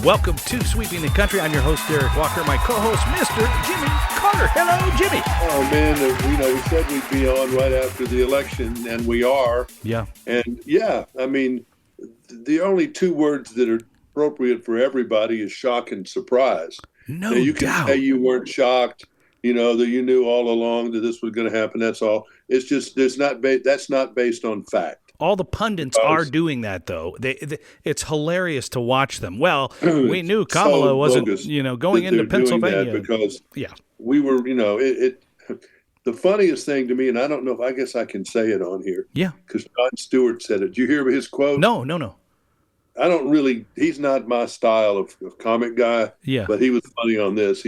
Welcome to Sweeping the Country. I'm your host, Derek Walker. My co-host, Mr. Jimmy Carter. Hello, Jimmy. Oh, man, we said we'd be on right after the election, and we are. Yeah. And, I mean, the only two words that are appropriate for everybody is shock and surprise. No now, you doubt. can say you weren't shocked, that you knew all along that this was going to happen. That's all. It's just that's not based on fact. All the pundits are doing that, though. It's hilarious to watch them. Well, we knew Kamala wasn't, going into Pennsylvania. Because we were, the funniest thing to me, and I guess I can say it on here. Yeah. Because Jon Stewart said it. Did you hear his quote? No. He's not my style of comic guy. Yeah. But he was funny on this.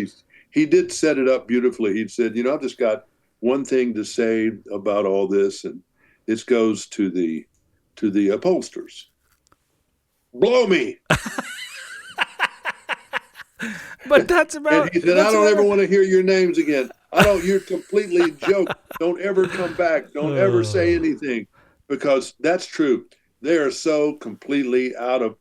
He did set it up beautifully. He said, I've just got one thing to say about all this, and this goes to the pollsters. Blow me. But that's about. And he said, I don't ever want to hear your names again. You're completely joke. Don't ever come back. Don't ever say anything, because that's true. They are so completely out of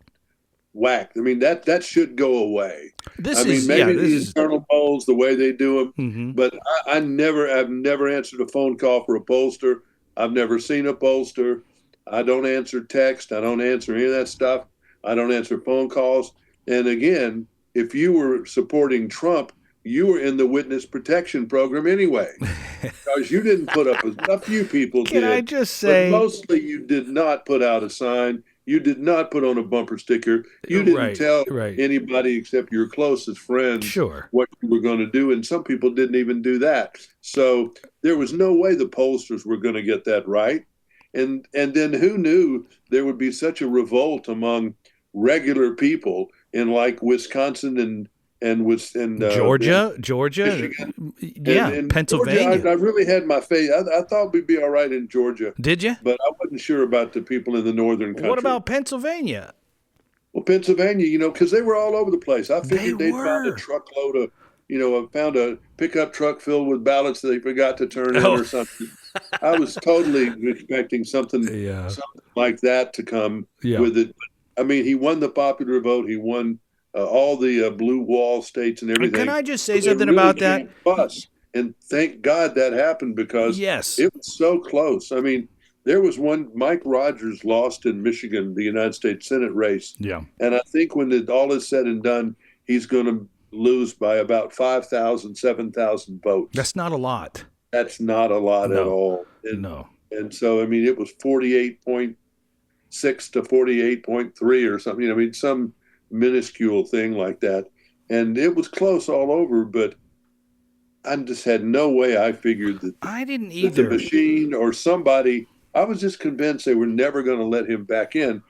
whack. I mean, that should go away. Maybe the internal polls, the way they do them, but I've never answered a phone call for a pollster. I've never seen a pollster. I don't answer text. I don't answer any of that stuff. I don't answer phone calls. And again, if you were supporting Trump, you were in the witness protection program anyway, because you didn't put up a few people did. Can I just say, but mostly you did not put out a sign. You did not put on a bumper sticker. You didn't tell anybody except your closest friends what you were going to do. And some people didn't even do that. So there was no way the pollsters were going to get that right. And then who knew there would be such a revolt among regular people in like Wisconsin and Georgia, Michigan, and Pennsylvania. Georgia, I really had my faith. I thought we'd be all right in Georgia. Did you? But I wasn't sure about the people in the northern country. What about Pennsylvania? Well, Pennsylvania, because they were all over the place. I figured they'd found a truckload of, found a pickup truck filled with ballots that they forgot to turn in or something. I was totally expecting something like that to come with it. I mean, he won the popular vote. He won all the blue wall states and everything. Can I just say something about that? And thank God that happened, because it was so close. I mean, there was one, Mike Rogers lost in Michigan, the United States Senate race. Yeah. And I think when all is said and done, he's going to lose by about 5,000, 7,000 votes. That's not a lot. That's not a lot at all. And so, I mean, it was 48.6 to 48.3 or something. I mean, some minuscule thing like that. And it was close all over, but I just had no way I figured that I didn't either. The machine or somebody, I was just convinced they were never going to let him back give him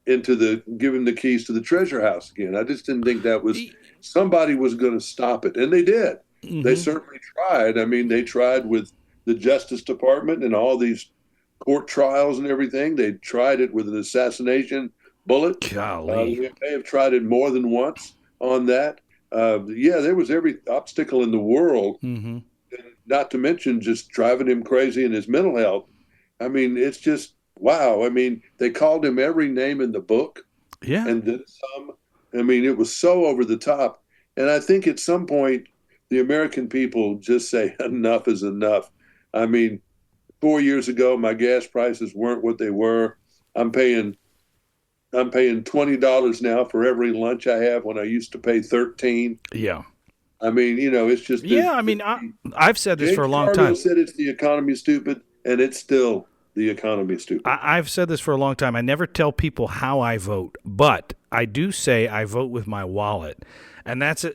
the keys to the treasure house again. I just didn't think that was, somebody was going to stop it. And they did. Mm-hmm. They certainly tried. I mean, they tried with the Justice Department and all these court trials and everything. They tried it with an assassination bullet. Golly. They have tried it more than once on that. There was every obstacle in the world, not to mention just driving him crazy in his mental health. I mean, it's just, wow. I mean, they called him every name in the book. Yeah. And then some. I mean, it was so over the top. And I think at some point, the American people just say enough is enough. I mean, 4 years ago, my gas prices weren't what they were. I'm paying $20 now for every lunch I have when I used to pay $13. Yeah. I mean, it's just. I've said this for a long time. James Carville said it's the economy stupid, and it's still the economy stupid. I've said this for a long time. I never tell people how I vote, but I do say I vote with my wallet. And that's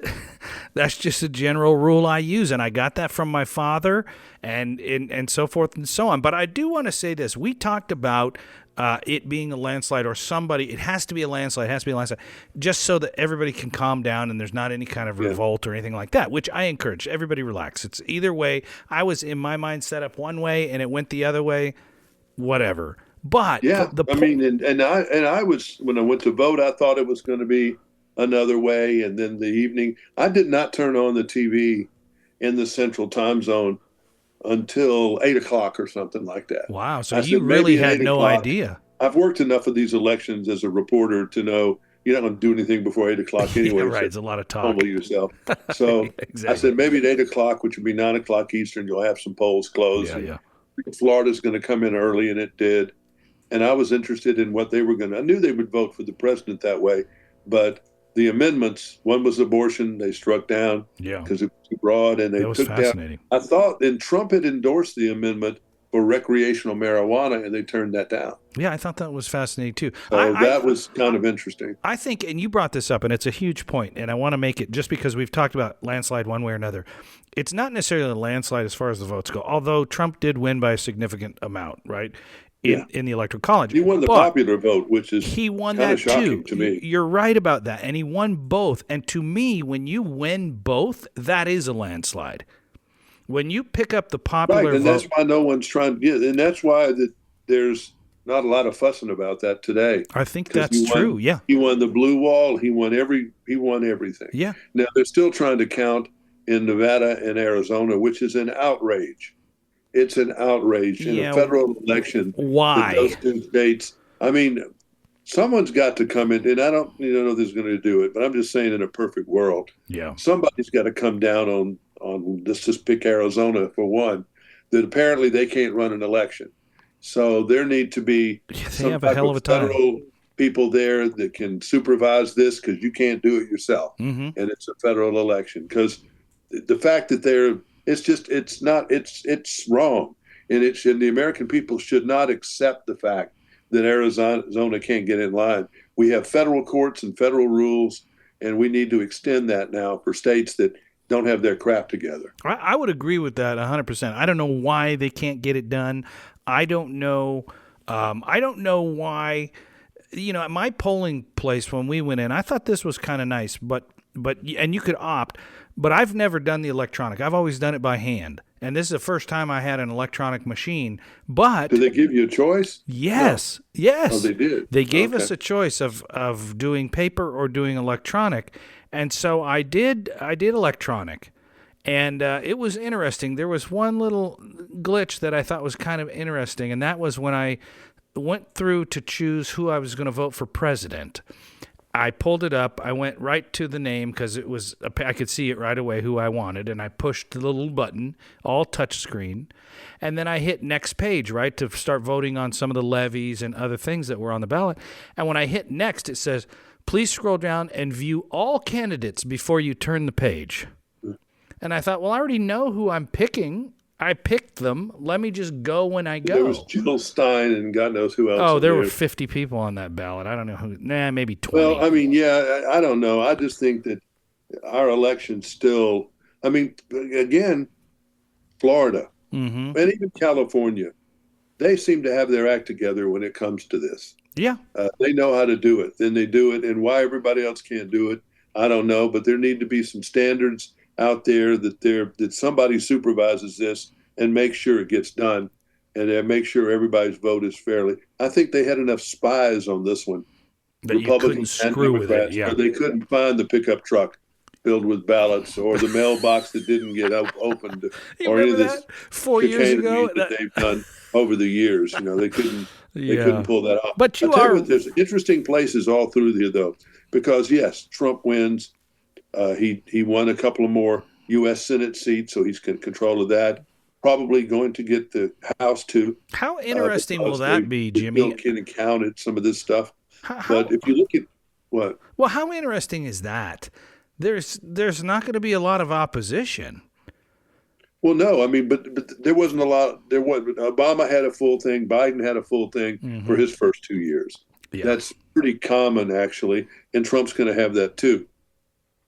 just a general rule I use, and I got that from my father, and so forth and so on. But I do want to say this: we talked about it being a landslide, or somebody. It has to be a landslide. It has to be a landslide, just so that everybody can calm down and there's not any kind of revolt or anything like that. Which I encourage. Everybody relax. It's either way. I was in my mind set up one way, and it went the other way. Whatever. But I was, when I went to vote, I thought it was going to be another way. And then the evening, I did not turn on the TV in the Central Time Zone until 8 o'clock or something like that. Wow. So you really had no idea. I've worked enough of these elections as a reporter to know you're not going to do anything before 8 o'clock anyway. Yeah, right. So It's a lot of talk. humble yourself. So Exactly. I said, maybe at 8 o'clock, which would be 9 o'clock Eastern, you'll have some polls closed. Yeah, yeah. Florida's going to come in early, and it did. And I was interested in what they were going to. I knew they would vote for the president that way, but the amendments, one was abortion, they struck down Yeah. because it was too broad, and they That was took fascinating. down. I thought, and Trump had endorsed the amendment for recreational marijuana, and they turned that down. Yeah, I thought that was fascinating too. So that was kind of interesting. I think, and you brought this up, and it's a huge point, and I want to make it just because we've talked about landslide one way or another. It's not necessarily a landslide as far as the votes go, although Trump did win by a significant amount, right? In the Electoral College. He won the popular vote, which is he won kind that of shocking too. to me. You're right about that, and he won both. And to me, when you win both, that is a landslide. When you pick up the popular Right, and vote, that's why no one's trying to get, and that's why there's not a lot of fussing about that today. I think that's true. Yeah, he won the blue wall. He won everything. Yeah. Now they're still trying to count in Nevada and Arizona, which is an outrage. It's an outrage in a federal election. Why? Those two states. I mean, someone's got to come in, and I don't know who's going to do it, but I'm just saying, in a perfect world, somebody's got to come down on. Let's just pick Arizona for one. That apparently they can't run an election, so there need to be some type of federal people there that can supervise this, because you can't do it yourself, and it's a federal election. Because the fact that it's wrong, and the American people should not accept the fact that Arizona can't get in line. We have federal courts and federal rules, and we need to extend that now for states that don't have their crap together. I would agree with that 100%. I don't know why they can't get it done. I don't know. I don't know why. At my polling place when we went in, I thought this was kind of nice, but and you could opt. But I've never done the electronic. I've always done it by hand. And this is the first time I had an electronic machine. But did they give you a choice? Yes. No. Yes. Oh, they did. They gave us a choice of doing paper or doing electronic. And so I did electronic. And it was interesting. There was one little glitch that I thought was kind of interesting, and that was when I went through to choose who I was going to vote for president. I pulled it up. I went right to the name because I could see it right away who I wanted, and I pushed the little button, all touch screen, and then I hit next page, right, to start voting on some of the levies and other things that were on the ballot. And when I hit next, it says, please scroll down and view all candidates before you turn the page. And I thought, well, I already know who I'm picking. I picked them. Let me just go when I go. There was Jill Stein and God knows who else. Oh, there were 50 people on that ballot. I don't know who. Maybe 20. Well, I mean, I don't know. I just think that our election still. I mean, again, Florida and even California, they seem to have their act together when it comes to this. Yeah, they know how to do it. Then they do it, and why everybody else can't do it, I don't know. But there need to be some standards out there that somebody supervises this and makes sure it gets done, and make sure everybody's vote is fairly. I think they had enough spies on this one, that Republicans and Democrats, where they couldn't find the pickup truck filled with ballots or the mailbox that didn't get opened, or any of this 4 years ago that they've done over the years. They couldn't. They couldn't pull that off. But there's interesting places all through here, though, because yes, Trump wins. He won a couple of more U.S. Senate seats, so he's in control of that. Probably going to get the House too. How interesting will that be, Jimmy? Bill Clinton counted some of this stuff. But if you look at what? Well, how interesting is that? There's not going to be a lot of opposition. Well, no, I mean, but there wasn't a lot. Obama had a full thing. Biden had a full thing for his first 2 years. Yeah. That's pretty common, actually, and Trump's going to have that too.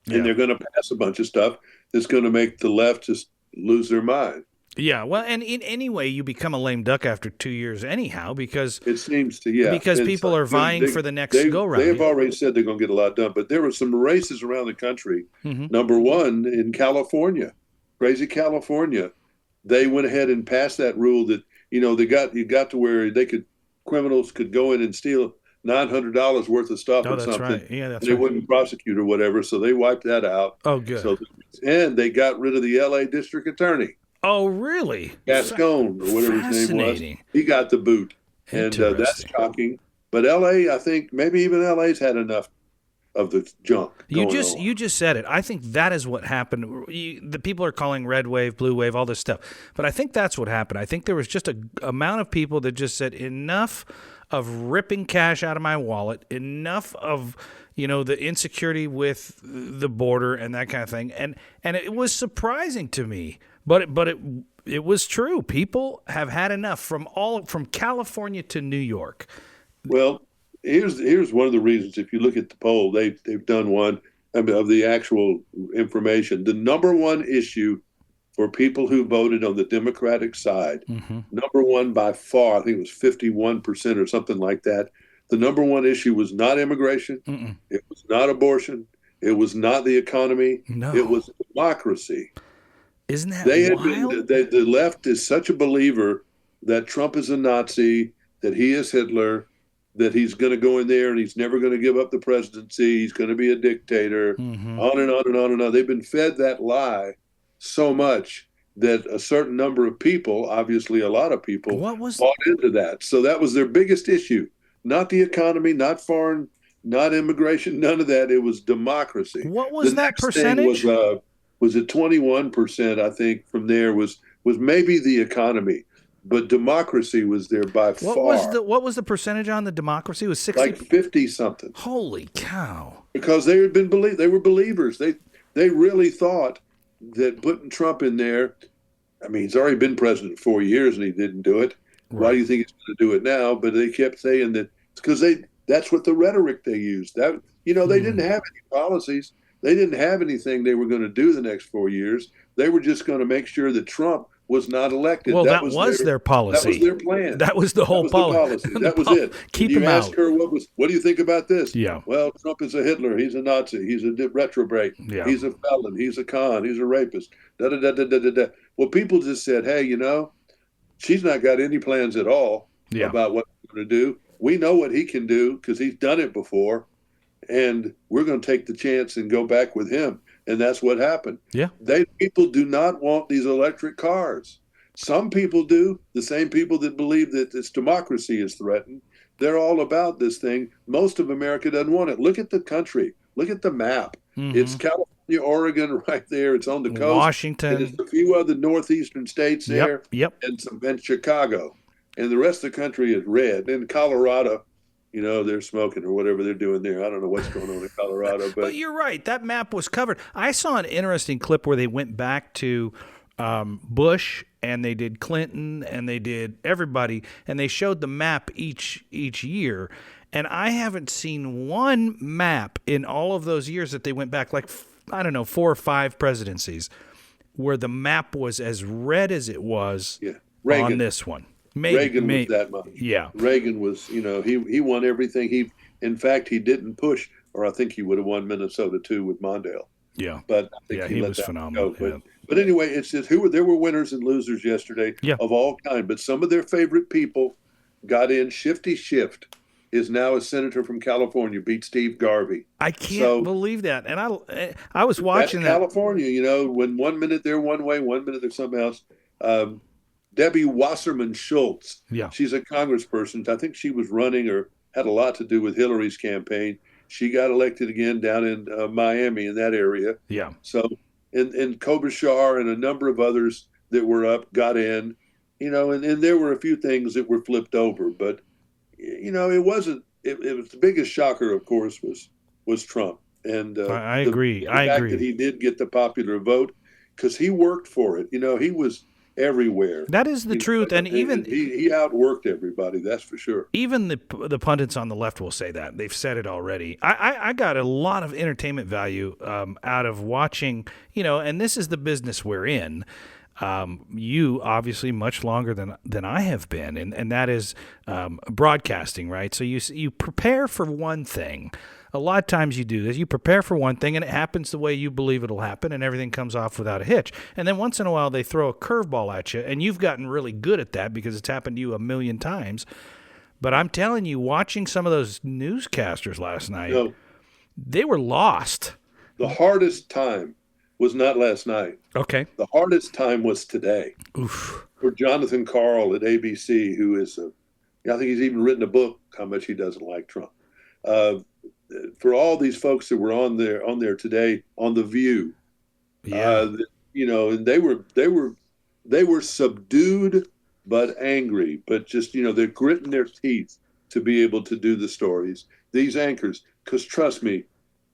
And they're going to pass a bunch of stuff that's going to make the left just lose their mind. Yeah, well, and in any way, you become a lame duck after 2 years anyhow, because it seems to, because people are vying for the next go-round. They have already said they're going to get a lot done, but there were some races around the country. Number one, in California, crazy California, they went ahead and passed that rule that, you got to where criminals could go in and steal $900 worth of stuff or something. Right. Yeah, that's they wouldn't prosecute or whatever, so they wiped that out. Oh, good. And they got rid of the L.A. district attorney. Oh, really? Gascon, or whatever his name was. He got the boot. And that's shocking. But L.A., I think, maybe even L.A.'s had enough of the junk going on. You just said it. I think that is what happened. The people are calling red wave, blue wave, all this stuff, but I think that's what happened. I think there was just a amount of people that just said enough of ripping cash out of my wallet, enough of the insecurity with the border and that kind of thing, and it was surprising to me, but it was true. People have had enough from California to New York. Well, here's one of the reasons. If you look at the poll, they've done one of the actual information. The number one issue for people who voted on the Democratic side, number one by far, I think it was 51% or something like that. The number one issue was not immigration. It was not abortion. It was not the economy. No. It was democracy. Isn't that wild? The left is such a believer that Trump is a Nazi, that he is Hitler, that he's going to go in there and he's never going to give up the presidency. He's going to be a dictator, on and on and on and on. They've been fed that lie so much that a certain number of people, obviously a lot of people, bought into that. So that was their biggest issue. Not the economy, not foreign, not immigration, none of that. It was democracy. What was that percentage? Was it 21%, I think, from there was maybe the economy. But democracy was there by far. What was the percentage on the democracy? It was 60? Like 50-something. Holy cow. Because they were believers. They really thought that putting Trump in there, I mean, he's already been president 4 years and he didn't do it. Right. Why do you think he's going to do it now? But they kept saying that it's because that's what the rhetoric they used. That they didn't have any policies. They didn't have anything they were going to do the next 4 years. They were just going to make sure that Trump was not elected. Well, that was their policy. That was their plan. That was the whole policy. That was it. Keep him out. You asked her, what do you think about this? Yeah. Well, Trump is a Hitler. He's a Nazi. He's a retrograde. Yeah. He's a felon. He's a con. He's a rapist. Da, da, da, da, da, da, da. Well, people just said, hey, she's not got any plans at all about what we're going to do. We know what he can do because he's done it before, and we're going to take the chance and go back with him. And that's what happened. Yeah. People do not want these electric cars. Some people do. The same people that believe that its democracy is threatened. They're all about this thing. Most of America doesn't want it. Look at the country. Look at the map. It's California, Oregon right there. It's on the coast. Washington. And there's a few other northeastern states there. Yep. And Chicago. And the rest of the country is red. And Colorado, they're smoking or whatever they're doing there. I don't know what's going on in Colorado. But you're right. That map was covered. I saw an interesting clip where they went back to Bush and they did Clinton and they did everybody, and they showed the map each year. And I haven't seen one map in all of those years that they went back, like, I don't know, 4 or 5 presidencies, where the map was as red as it was on this one. Reagan was that much. Yeah. Reagan was, he won everything. In fact, he didn't push, or I think he would have won Minnesota too with Mondale. Yeah. But I think he was phenomenal. But anyway, it's just there were winners and losers yesterday of all kinds. But some of their favorite people got in. Shifty Schiff is now a senator from California, beat Steve Garvey. I can't believe that. And I was watching that. California, when 1 minute they're one way, 1 minute they're something else. Debbie Wasserman Schultz. Yeah. She's a congressperson. I think she was running or had a lot to do with Hillary's campaign. She got elected again down in Miami, in that area. Yeah. So, and Klobuchar and a number of others that were up got in, and there were a few things that were flipped over, but, it wasn't, it was the biggest shocker, of course, was Trump. And I agree. The fact that he did get the popular vote because he worked for it. He was everywhere. That is the truth, and even he outworked everybody. That's for sure. Even the pundits on the left will say that. They've said it already. I got a lot of entertainment value out of watching. And this is the business we're in. You obviously much longer than I have been, and that is broadcasting, right? So you prepare for one thing. A lot of times you do this. You prepare for one thing, and it happens the way you believe it'll happen, and everything comes off without a hitch. And then once in a while, they throw a curveball at you, and you've gotten really good at that because it's happened to you a million times. But I'm telling you, watching some of those newscasters last night, they were lost. The hardest time was not last night. Okay. The hardest time was today. Oof. For Jonathan Karl at ABC, who is I think he's even written a book how much he doesn't like Trump. for all these folks that were on there today on The View, Yeah. and they were subdued but angry, but just they're gritting their teeth to be able to do the stories. These anchors, because trust me,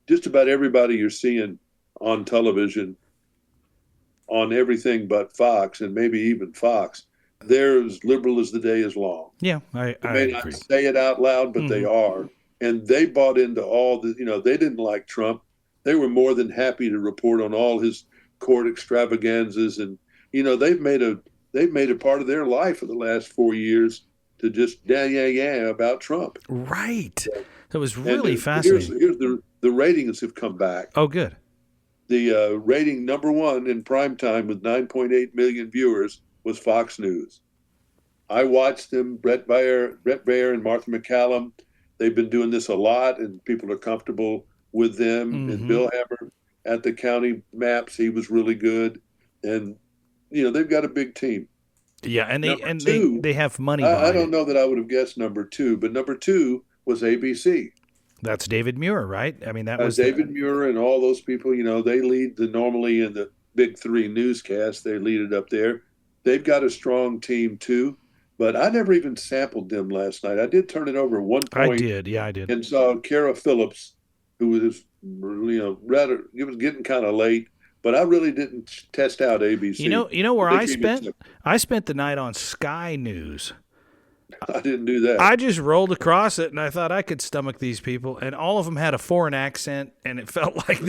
just about everybody you're seeing on television, on everything but Fox, and maybe even Fox, they're as liberal as the day is long. Yeah, They I may not agree. say it out loud, but they Mhm. are. And they bought into all the, they didn't like Trump. They were more than happy to report on all his court extravaganzas. And, they've made a part of their life for the last 4 years to just yeah about Trump. Right. That was And really here's fascinating. here's the ratings have come back. Oh, good. The rating number one in prime time with 9.8 million viewers was Fox News. I watched them, Brett Baer and Martha McCallum. They've been doing this a lot, and people are comfortable with them. And Hmm. Bill Hammer at the county maps, he was really good. And they've got a big team. Yeah, and they Number and they two, they have money I behind don't it. know that I would have guessed number two, but number two was ABC. That's David Muir, right? I mean, that was the David Muir and all those people, they lead normally in the big three newscasts. They lead it up there. They've got a strong team too, but I never even sampled them last night. I did turn it over at one I point did. Yeah, I did. and saw Kara Phillips, who was, rather, it was getting kind of late, but I really didn't test out ABC. You know where They I came in spent? second. I spent the night on Sky News. I didn't do that. I just rolled across it and I thought I could stomach these people, and all of them had a foreign accent, and it felt like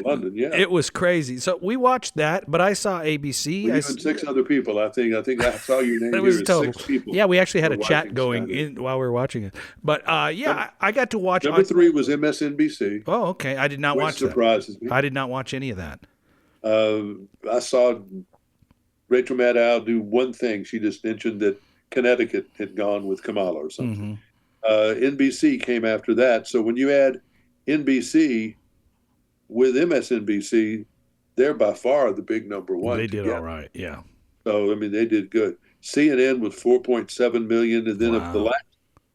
London, yeah. it was crazy. So we watched that, but I saw ABC. Well, you and six other people. I think I saw your name It here was as total. six people Yeah, we actually had were a chat watching going Sky News. in while we were watching it. But Number, I got to watch. number three was MSNBC, Oh, okay. I did not which watch that. surprises me. I did not watch any of that. I saw Rachel Maddow do one thing. She just mentioned that Connecticut had gone with Kamala or something. Hmm. NBC came after that. So when you add NBC with MSNBC, they're by far the big number one They did together. all right. Yeah. So I mean, they did good. CNN with 4.7 million, and then the Wow. last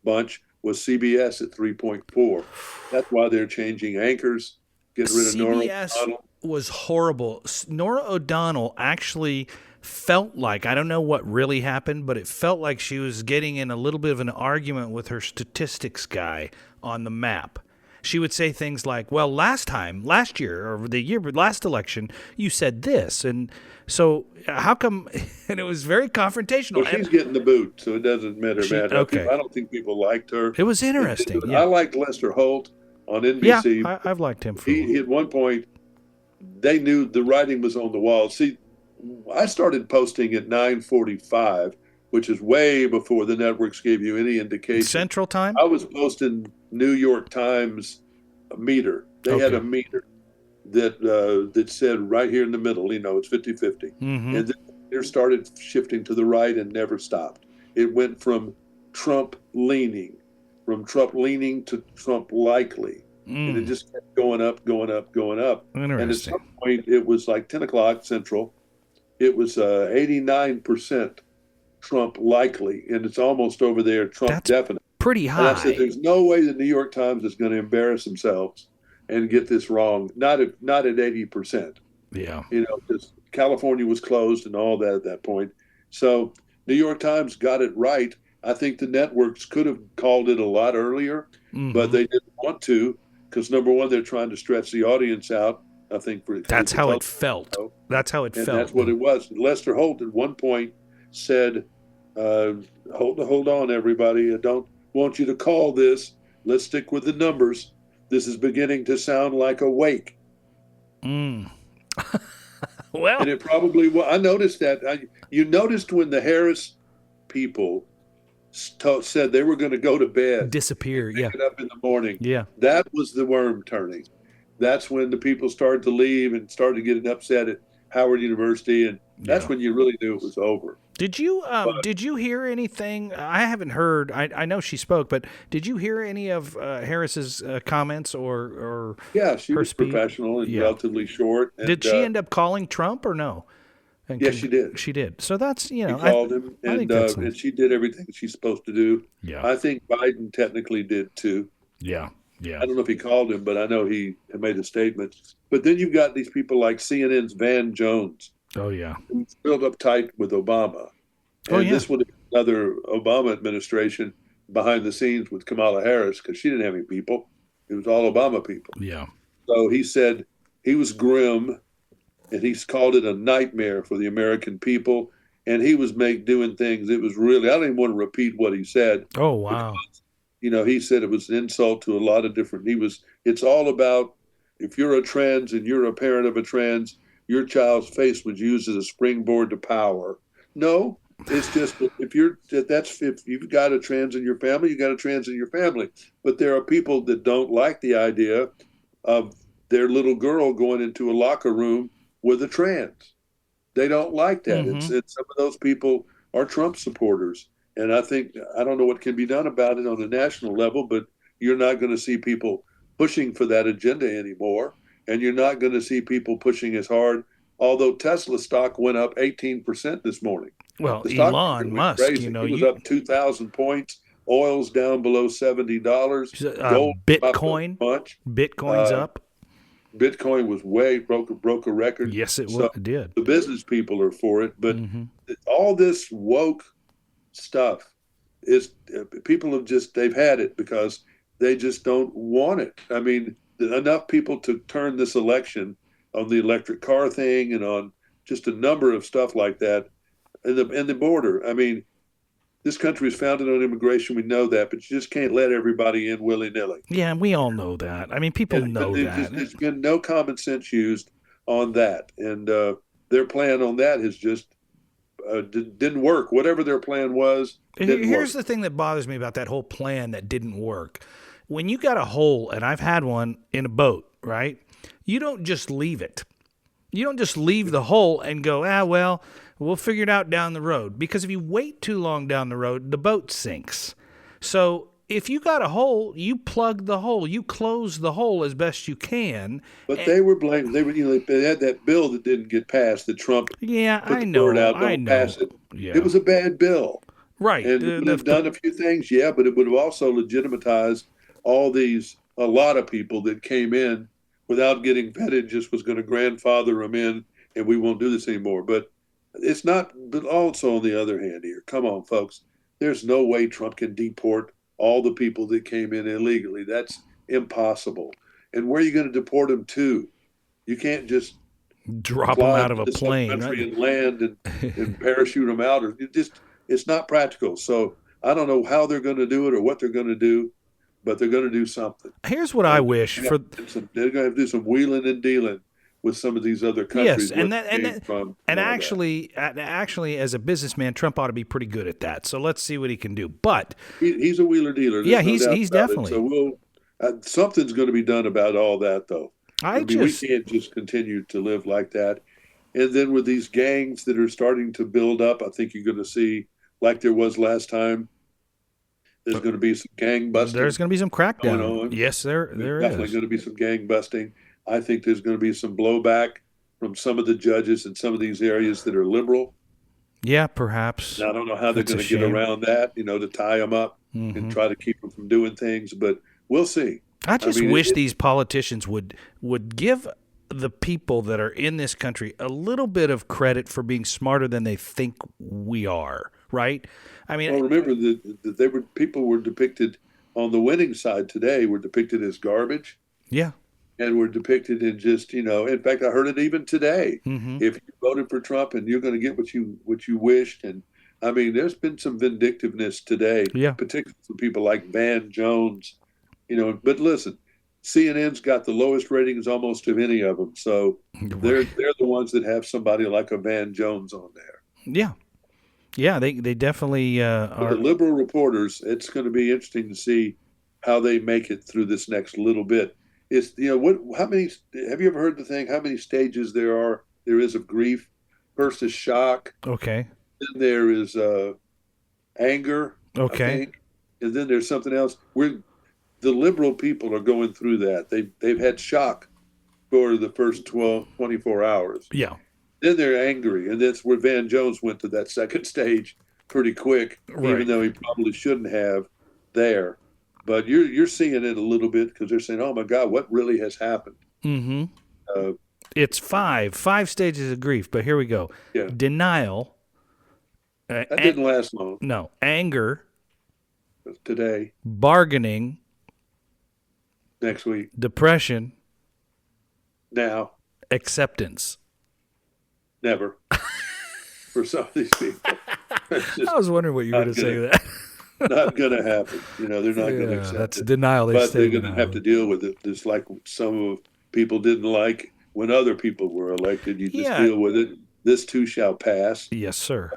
bunch was CBS at 3.4. That's why they're changing anchors, getting rid of Nora CBS O'Donnell. was horrible. Nora O'Donnell actually felt like, I don't know what really happened, but it felt like she was getting in a little bit of an argument with her statistics guy on the map. She would say things like, well, last year, or the year, last election, you said this. And so how come, and it was very confrontational. Well, And she's getting the boot, so it doesn't matter, she, Matt. okay. I don't think people liked her. It was interesting. I Yeah. liked Lester Holt on Yeah. NBC. I've liked him for a He at one point, they knew the writing was on the wall. See, I started posting at 9:45, which is way before the networks gave you any indication. Central Time. I was posting New York Times meter. They had Okay. a meter that said right here in the middle, it's 50-50. Mm-hmm. And then it started shifting to the right and never stopped. It went from Trump leaning to Trump likely. And it just kept going up, going up, going up. And at Interesting. some point, it was like 10 o'clock Central. It was 89% Trump likely, and it's almost over there, Trump That's definite. pretty And I said, high. there's no way the New York Times is going to embarrass themselves and get this wrong. Not at 80%. Yeah. Because California was closed and all that at that point. So New York Times got it right. I think the networks could have called it a lot earlier, but they didn't want to because, number one, they're trying to stretch the audience out. I think That's how it felt. That's how it and felt. that's what it was. Lester Holt at one point said, hold on, everybody. I don't want you to call this. Let's stick with the numbers. This is beginning to sound like a wake. Well, And it probably was. I noticed that. You noticed when the Harris people said they were going to go to bed, disappear. Yeah. pick it up in the morning. Yeah. That was the worm turning. That's when the people started to leave and started getting upset at Howard University, and that's Yeah. when you really knew it was over. Did you hear anything? I haven't heard. I know she spoke, but did you hear any of Harris's comments or Yeah, she her was speech? professional and Yeah. relatively short. And, Did she end up calling Trump or no? And Yes, she did. She did. So that's She called him, I think and that's nice. and she did everything she's supposed to do. Yeah. I think Biden technically did too. Yeah. Yeah. I don't know if he called him, but I know he made a statement. But then you've got these people like CNN's Van Jones, Oh yeah. who's built up tight with Obama. Oh And yeah. this would be another Obama administration behind the scenes with Kamala Harris because she didn't have any people. It was all Obama people. Yeah. So he said he was grim and he's called it a nightmare for the American people. And he was doing things. It was really, I don't even want to repeat what he said. Oh wow. He said it was an insult to a lot of different, it's all about if you're a trans and you're a parent of a trans, your child's face was used as a springboard to power. No, it's just if you've got a trans in your family, you got a trans in your family. But there are people that don't like the idea of their little girl going into a locker room with a trans. They don't like that. Mhm. It's some of those people are Trump supporters. And I don't know what can be done about it on a national level, but you're not going to see people pushing for that agenda anymore. And you're not going to see people pushing as hard. Although Tesla stock went up 18% this morning. Well, The stock Elon market went Musk, crazy. It was up 2,000 points. Oil's down below $70. Gold Bitcoin. up a bunch. Bitcoin's up. Bitcoin was broke a record. Yes, it So did. the business people are for it, but all this woke stuff is people they've had it because they just don't want it. I mean, enough people to turn this election on the electric car thing and on just a number of stuff like that, and the border. I mean, this country is founded on immigration. We know that, but you just can't let everybody in willy-nilly. Yeah, we all know that. I mean, people know that. There's been no common sense used on that, and their plan on that has just didn't work. Whatever their plan was, here's the thing that bothers me about that whole plan that didn't work. When you got a hole, and I've had one in a boat, right? You don't just leave it. You don't just leave the hole and go, well, we'll figure it out down the road. Because if you wait too long down the road, the boat sinks. So if you got a hole, you plug the hole. You close the hole as best you can. But they were blamed. They had that bill that didn't get passed. That Trump put the word out, don't pass it. Yeah. It was a bad bill. Right. And it would have done a few things, but it would have also legitimatized a lot of people that came in without getting vetted, just was going to grandfather them in, and we won't do this anymore. But it's not, but also on the other hand here, come on, folks, there's no way Trump can deport all the people that came in illegally. That's impossible. And where are you going to deport them to? You can't just drop them out of a plane, country and land and parachute them out, or it's not practical. So I don't know how they're going to do it or what they're going to do, but they're going to do something. Here's what I wish for. They're going to have to do some wheeling and dealing with some of these other countries. Yes, and actually, as a businessman, Trump ought to be pretty good at that. So let's see what he can do. But he's a wheeler dealer. He's definitely. So something's going to be done about all that, though. We can't just continue to live like that. And then with these gangs that are starting to build up, I think you're going to see, like there was last time, there's going to be some gang busting. There's going to be some crackdown. Yes, there is. Definitely going to be some gang busting. I think there's going to be some blowback from some of the judges in some of these areas that are liberal. Yeah, perhaps. And I don't know how they're going to get around that, to tie them up and try to keep them from doing things, but we'll see. I wish these politicians would give the people that are in this country a little bit of credit for being smarter than they think we are, right? I mean, remember that people were depicted on the winning side today were depicted as garbage. Yeah. And were depicted in just, in fact, I heard it even today. If you voted for Trump and you're going to get what you wished. And I mean, there's been some vindictiveness today, particularly from people like Van Jones, but listen, CNN's got the lowest ratings almost of any of them. So they're the ones that have somebody like a Van Jones on there. Yeah. Yeah, they definitely are. The liberal reporters, it's going to be interesting to see how they make it through this next little bit. It's, how many, have you ever heard the thing, how many stages there is of grief? First is shock. Okay. Then there is anger. Okay. I think. And then there's something else. The liberal people are going through that. They've had shock for the first 24 hours. Yeah. Then they're angry. And that's where Van Jones went to that second stage pretty quick, even though he probably shouldn't have there. but you're seeing it a little bit because they're saying, "Oh my God, what really has happened?" Mm-hmm. Uh, It's five stages of grief. But here we go: yeah, denial, that didn't last long. no, anger, Today, bargaining, next week, depression, now, acceptance. never. For some of these people, it's just I was wondering what you were going to say to that. not going to happen. You know, they're not going to accept That's it. denial. They But stay they're going to have to denial. deal with it, just like some of people didn't like when other people were elected. You just Yeah. deal with it. This too shall pass. Yes, sir.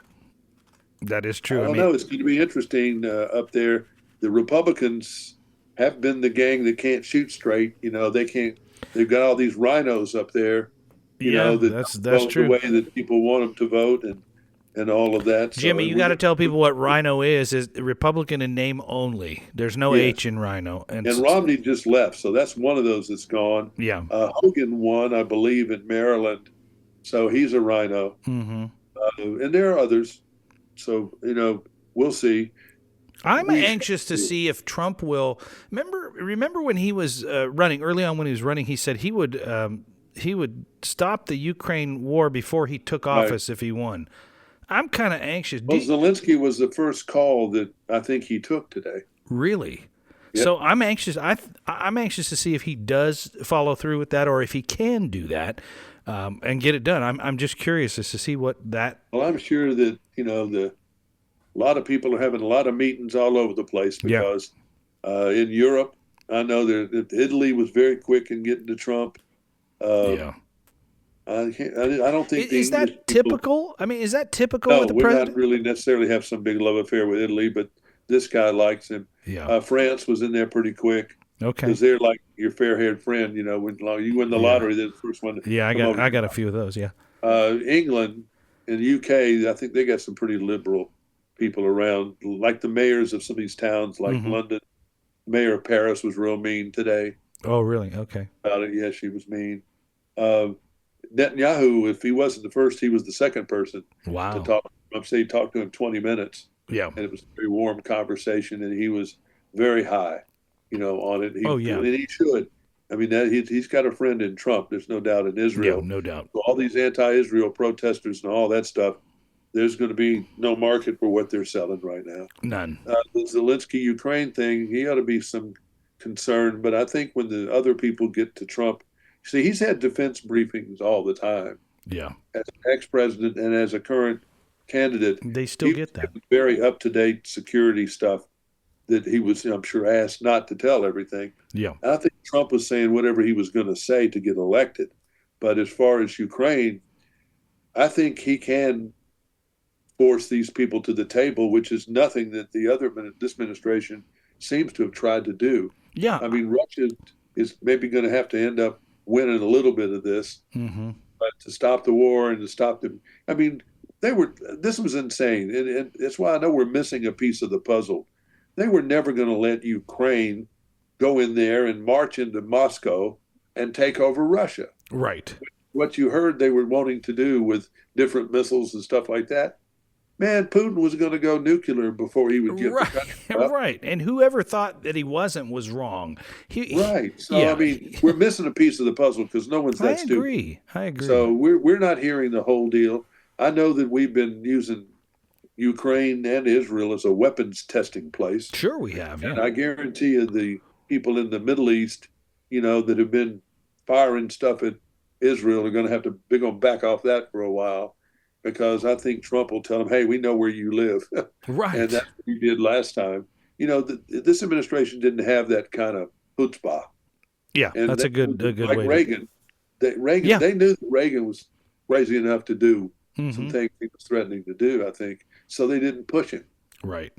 That is I true. I don't mean, know. It's going to be interesting up there. The Republicans have been the gang that can't shoot straight. You know, they can't. They've got all these rhinos up there. You yeah, know that that's vote the true. way that people want them to vote, and all of that. Jimmy, So you got to tell people what Rhino is. Is Republican in name only. There's no yes. H in Rhino. And And Romney just left, so that's one of those that's gone. yeah. Hogan won, I believe, in Maryland, so he's a rhino. Mm-hmm. And there are others. So we'll see. I'm anxious to see if Trump will remember when he was running early on. When he was running, he said he would stop the Ukraine war before he took office if he won. I'm kind of anxious. Well, Zelensky was the first call that I think he took today. Really? Yep. So I'm anxious. I'm anxious to see if he does follow through with that, or if he can do that and get it done. I'm just curious as to see what that. Well, I'm sure that a lot of people are having a lot of meetings all over the place because in Europe, I know that Italy was very quick in getting to Trump. Yeah. I don't think Is that typical? I mean, is that typical No, with the we're president? not really necessarily have some big love affair with Italy, but this guy likes him. Yeah. France was in there pretty quick Okay. because they're like your fair-haired friend. When you win the lottery, they're the first one. Yeah, I got a few of those. Yeah. England and the UK, I think they got some pretty liberal people around, like the mayors of some of these towns, like London. Mayor of Paris was real mean today. Oh, really? Okay. About it, yeah, she was mean. Netanyahu, if he wasn't the first, he was the second person Wow. to talk. I'm saying he talked to him 20 minutes. Yeah. And it was a very warm conversation, and he was very high, on it. And he should. I mean, he's got a friend in Trump. There's no doubt in Israel. Yeah, no doubt. So all these anti-Israel protesters and all that stuff, there's going to be no market for what they're selling right now. None. The Zelensky-Ukraine thing, he ought to be some concern. But I think when the other people get to Trump, see, he's had defense briefings all the time. Yeah. As an ex-president and as a current candidate, they still get that very up-to-date security stuff that he was, I'm sure, asked not to tell everything. Yeah. And I think Trump was saying whatever he was going to say to get elected. But as far as Ukraine, I think he can force these people to the table, which is nothing that this administration seems to have tried to do. Yeah. I mean, Russia is maybe going to have to end up winning a little bit of this, but to stop the war and to stop them. I mean, this was insane. And that's why I know we're missing a piece of the puzzle. They were never going to let Ukraine go in there and march into Moscow and take over Russia. Right. What you heard they were wanting to do with different missiles and stuff like that, man, Putin was going to go nuclear before he would give the country up. Right. And whoever thought that he wasn't was wrong. Right. So, I mean, we're missing a piece of the puzzle because no one's that stupid. I agree. So we're not hearing the whole deal. I know that we've been using Ukraine and Israel as a weapons testing place. Sure we have, yeah. And I guarantee you the people in the Middle East, that have been firing stuff at Israel are going to have to back off that for a while, because I think Trump will tell them, hey, we know where you live. Right. And that's what he did last time. This administration didn't have that kind of chutzpah. Yeah, and that's a good like way. Reagan. They knew that Reagan was crazy enough to do some things he was threatening to do, I think. So they didn't push him. Right.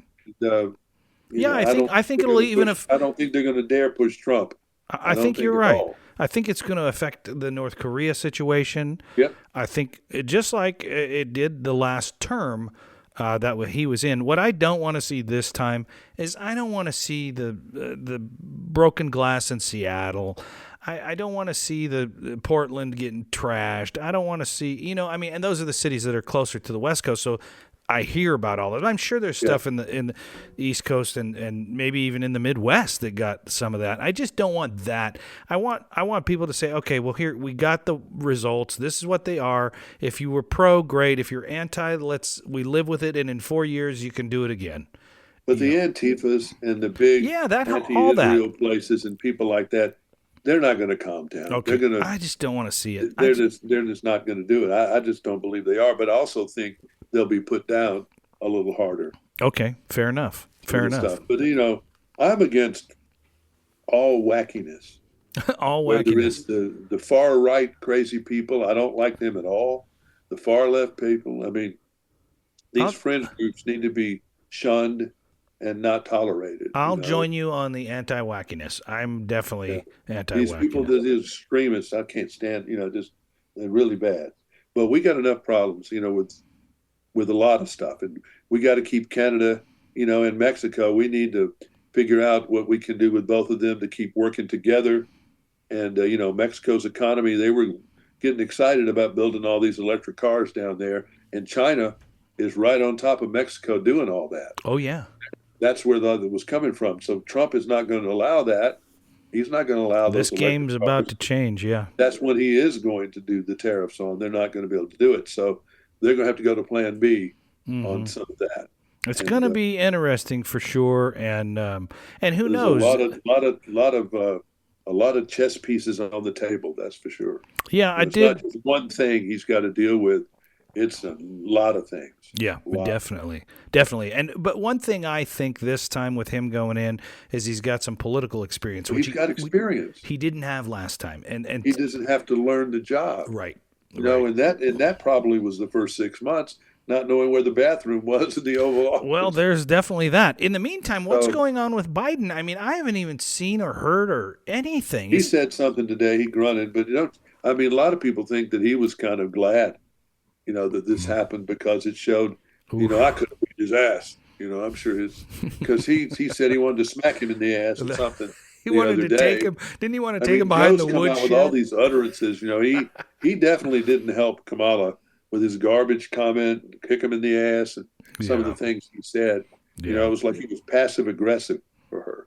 I think it'll even if I don't think they're going to dare push Trump. I think you're right. I think it's going to affect the North Korea situation. Yep. I think just like it did the last term that he was in. What I don't want to see this time is I don't want to see the broken glass in Seattle. I don't want to see the Portland getting trashed. I don't want to see, and those are the cities that are closer to the West Coast. So I hear about all of it. I'm sure there's stuff in the East Coast and maybe even in the Midwest that got some of that. I just don't want that. I want people to say, okay, well, here we got the results. This is what they are. If you were pro, great. If you're anti, we live with it, and in 4 years you can do it again. But the Antifas and the big anti-Israel places and people like that, they're not going to calm down. Okay. I just don't want to see it. They're just not going to do it. I just don't believe they are. But I also think they'll be put down a little harder. Okay, fair enough. Stuff. But I'm against all wackiness. All wackiness. wackiness. Whether it's the far right crazy people, I don't like them at all. The far left people, I mean, these fringe groups need to be shunned and not tolerated. I'll join you on the anti-wackiness. I'm definitely anti-wackiness. These people, these extremists, I can't stand. Just they're really bad. But we got enough problems, with a lot of stuff, and we got to keep Canada, and Mexico. We need to figure out what we can do with both of them to keep working together. And Mexico's economy, they were getting excited about building all these electric cars down there, and China is right on top of Mexico doing all that. Oh yeah. That's where the other was coming from. So Trump is not going to allow that. He's not going to allow those. This game's about to change, yeah. That's what he is going to do the tariffs on. They're not going to be able to do it. So they're going to have to go to Plan B on some of that. It's going to be interesting for sure, and who knows? A lot of chess pieces on the table. That's for sure. Yeah, It's not just one thing he's got to deal with. It's a lot of things. Yeah, definitely. But one thing I think this time with him going in is he's got some political experience. He's got experience. He didn't have last time, and he doesn't have to learn the job. Right. And that probably was the first 6 months, not knowing where the bathroom was in the Oval Office. Well, there's definitely that. In the meantime, what's going on with Biden? I mean, I haven't even seen or heard or anything. He said something today. He grunted, but a lot of people think that he was kind of glad. That this happened because it showed, I could have beat his ass. I'm sure because he said he wanted to smack him in the ass or something. He wanted to take him. Didn't he want to take him behind the woodshed? With all these utterances, he definitely didn't help Kamala with his garbage comment, kick him in the ass, and some of the things he said. Yeah. It was like he was passive aggressive for her.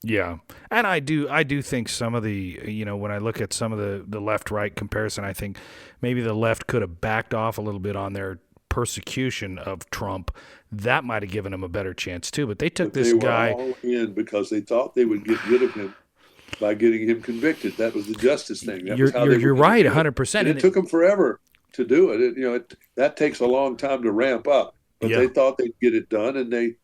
Yeah, and I do think some of the, when I look at some of the left-right comparison, I think maybe the left could have backed off a little bit on their persecution of Trump. That might have given him a better chance too. But they took this guy all in because they thought they would get rid of him by getting him convicted. That was the justice thing. You're right, 100%. And it took them forever to do it. That takes a long time to ramp up. But they thought they'd get it done, and they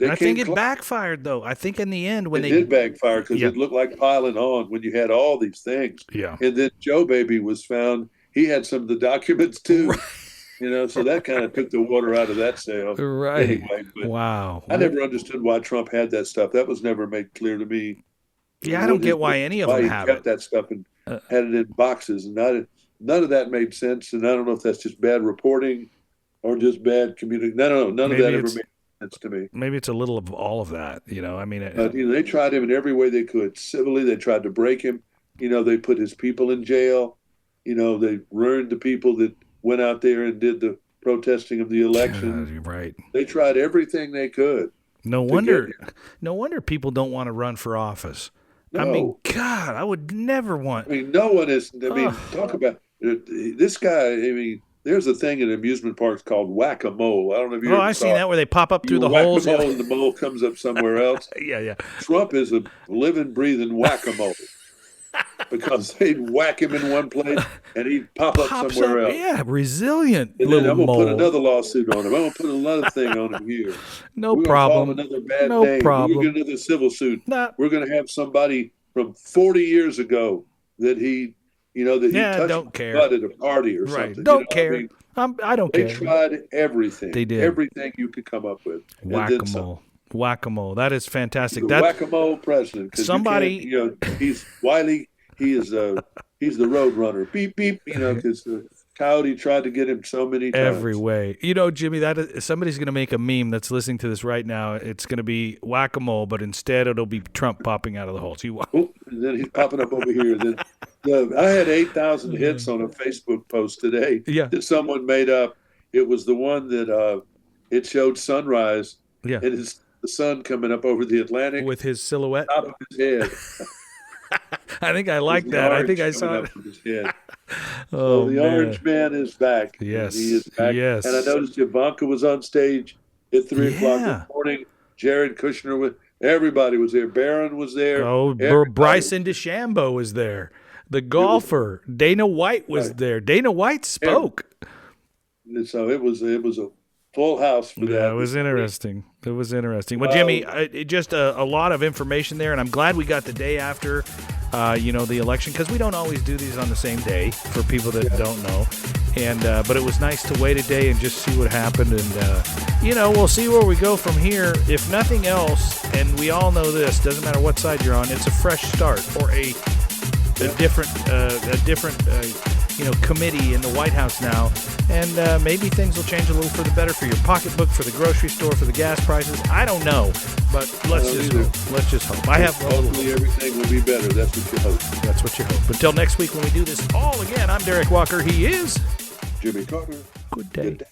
I think it backfired, though. I think in the end, when they did backfire because it looked like piling on when you had all these things. Yeah. And then Joe Baby was found. He had some of the documents too. So that kind of took the water out of that sale. Right. Anyway, wow. I never understood why Trump had that stuff. That was never made clear to me. Yeah, I don't get why any of them have kept that stuff and had it in boxes, and none of that made sense. And I don't know if that's just bad reporting or just bad communication. No, none of that ever made sense to me. Maybe it's a little of all of that. They tried him in every way they could. Civilly, they tried to break him. They put his people in jail. They ruined the people that went out there and did the protesting of the election. Right. They tried everything they could. No wonder people don't want to run for office. No. I mean, God, I would never want. No one is. Talk about this guy. There's a thing in amusement parks called whack-a-mole. I don't know if you I've seen that where they pop up through the holes. And the mole comes up somewhere else. Yeah. Trump is a living, breathing whack-a-mole. Because they'd whack him in one place and he'd pop up somewhere else. Yeah, resilient. And then I'm going to put another lawsuit on him. I'm going to put another thing on him here. No problem. We're going to call him another bad name. Problem. We're going to do another civil suit. We're going to have somebody from 40 years ago that he touched don't care. butt at a party or something. Don't care. I don't care. They tried everything. They did. Everything you could come up with. Whack-a-mole. Whack-a-mole. That is fantastic. The whack-a-mole president. Somebody, he's wily. He's the road runner. Beep beep. Because the coyote tried to get him so many times. Every way. Jimmy, somebody's going to make a meme that's listening to this right now. It's going to be whack-a-mole, but instead it'll be Trump popping out of the holes. And then he's popping up over here. Then I had 8,000 hits on a Facebook post today that someone made up. It was the one that it showed sunrise, Yeah. and it's the sun coming up over the Atlantic With his silhouette. out of his head. I think I like His that. I orange think I coming saw it. up with his head. Oh, So the man. Orange Man is back. Yes, He is back. yes. And I noticed Ivanka was on stage at 3 o'clock in Yeah. the morning. Jared Kushner was. Everybody was there. Barron was there. Oh, Everybody. Bryson DeChambeau was there. The golfer, Dana White was Right. there. Dana White spoke. And so it was a full house for that. Yeah, it was interesting. It was interesting. Well, Jimmy, just a lot of information there, and I'm glad we got the day after, the election, because we don't always do these on the same day for people that don't know. And but it was nice to wait a day and just see what happened, and we'll see where we go from here. If nothing else, and we all know this, doesn't matter what side you're on, it's a fresh start for a different committee in the White House now, and maybe things will change a little for the better for your pocketbook, for the grocery store, for the gas prices. I don't know, but let's just hope. I have Hopefully everything will be better. That's what you hope. That's what you hope. Until next week when we do this all again, I'm Derek Walker. He is Jimmy Carter. Good day. Good day.